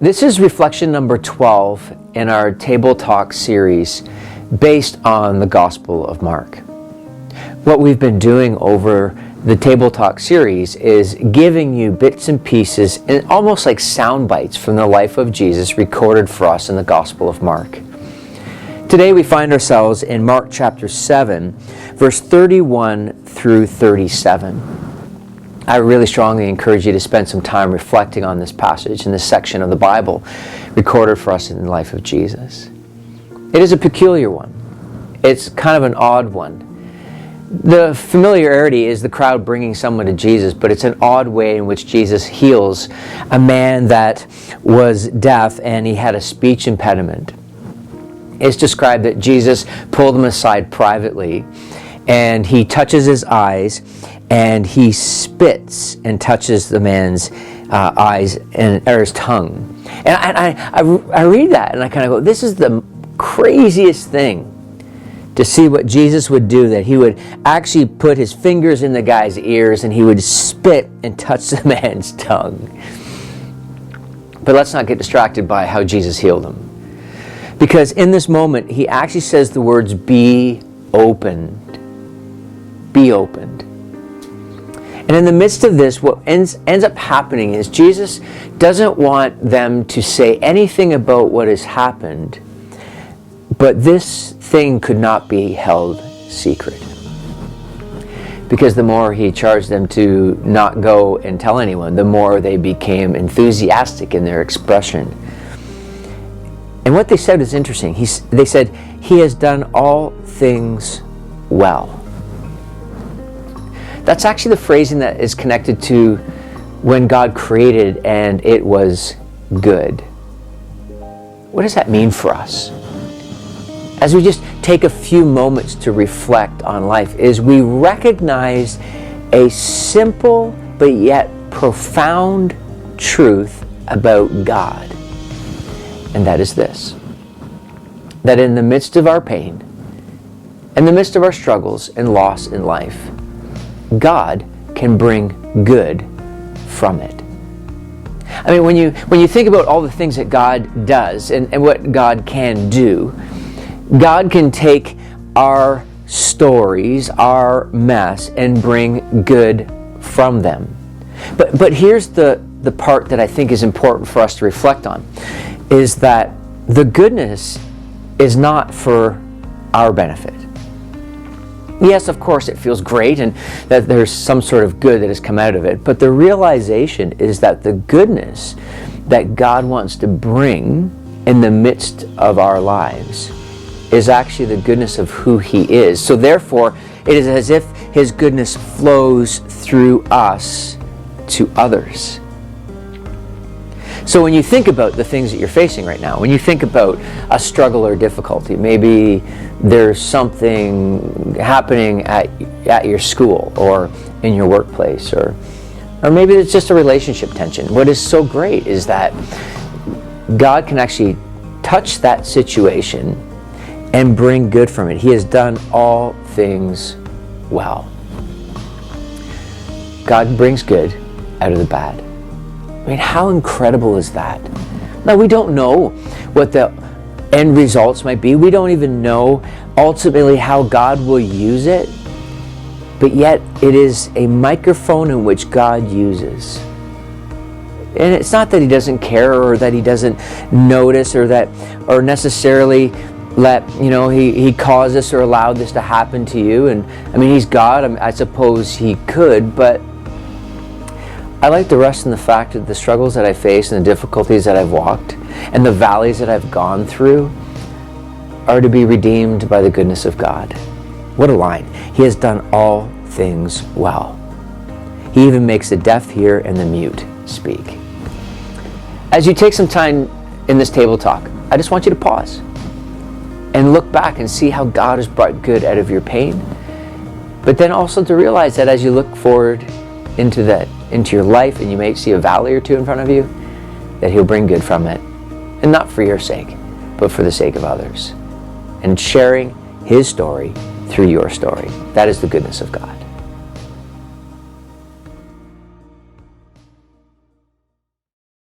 This is reflection number 12 in our Table Talk series based on the Gospel of Mark. What we've been doing over the Table Talk series is giving you bits and pieces, and almost like sound bites from the life of Jesus recorded for us in the Gospel of Mark. Today we find ourselves in Mark chapter 7, verse 31 through 37. I really strongly encourage you to spend some time reflecting on this passage in this section of the Bible recorded for us in the life of Jesus. It is a peculiar one. It's kind of an odd one. The familiarity is the crowd bringing someone to Jesus, but it's an odd way in which Jesus heals a man that was deaf and he had a speech impediment. It's described that Jesus pulled him aside privately and he touches his eyes and he spits and touches the man's eyes or his tongue. And I read that and I kind of go, this is the craziest thing to see what Jesus would do, that he would actually put his fingers in the guy's ears and he would spit and touch the man's tongue. But let's not get distracted by how Jesus healed him. Because in this moment, he actually says the words, be opened. Be opened. And in the midst of this, what ends up happening is Jesus doesn't want them to say anything about what has happened, but this thing could not be held secret. Because the more he charged them to not go and tell anyone, the more they became enthusiastic in their expression. And what they said is interesting. They said, he has done all things well. That's actually the phrasing that is connected to when God created and it was good. What does that mean for us? As we just take a few moments to reflect on life, is we recognize a simple but yet profound truth about God. And that is this: that in the midst of our pain, in the midst of our struggles and loss in life, God can bring good from it. I mean, when you think about all the things that God does and what God can do, God can take our stories, our mess, and bring good from them. But here's the part that I think is important for us to reflect on, is that the goodness is not for our benefit. Yes, of course, it feels great and that there's some sort of good that has come out of it, but the realization is that the goodness that God wants to bring in the midst of our lives is actually the goodness of who He is. So therefore, it is as if His goodness flows through us to others. So when you think about the things that you're facing right now, when you think about a struggle or difficulty, maybe there's something happening at your school or in your workplace, or maybe it's just a relationship tension. What is so great is that God can actually touch that situation and bring good from it. He has done all things well. God brings good out of the bad. I mean, how incredible is that? Now, we don't know what the end results might be. We don't even know ultimately how God will use it. But yet, it is a microphone in which God uses. And it's not that He doesn't care or that He doesn't notice or necessarily let, He caused this or allowed this to happen to you. And I mean, He's God. I suppose He could, but I like to rest in the fact that the struggles that I face and the difficulties that I've walked and the valleys that I've gone through are to be redeemed by the goodness of God. What a line. He has done all things well. He even makes the deaf hear and the mute speak. As you take some time in this table talk, I just want you to pause and look back and see how God has brought good out of your pain. But then also to realize that as you look forward into your life and you may see a valley or two in front of you, that He'll bring good from it. And not for your sake, but for the sake of others. And sharing His story through your story. That is the goodness of God.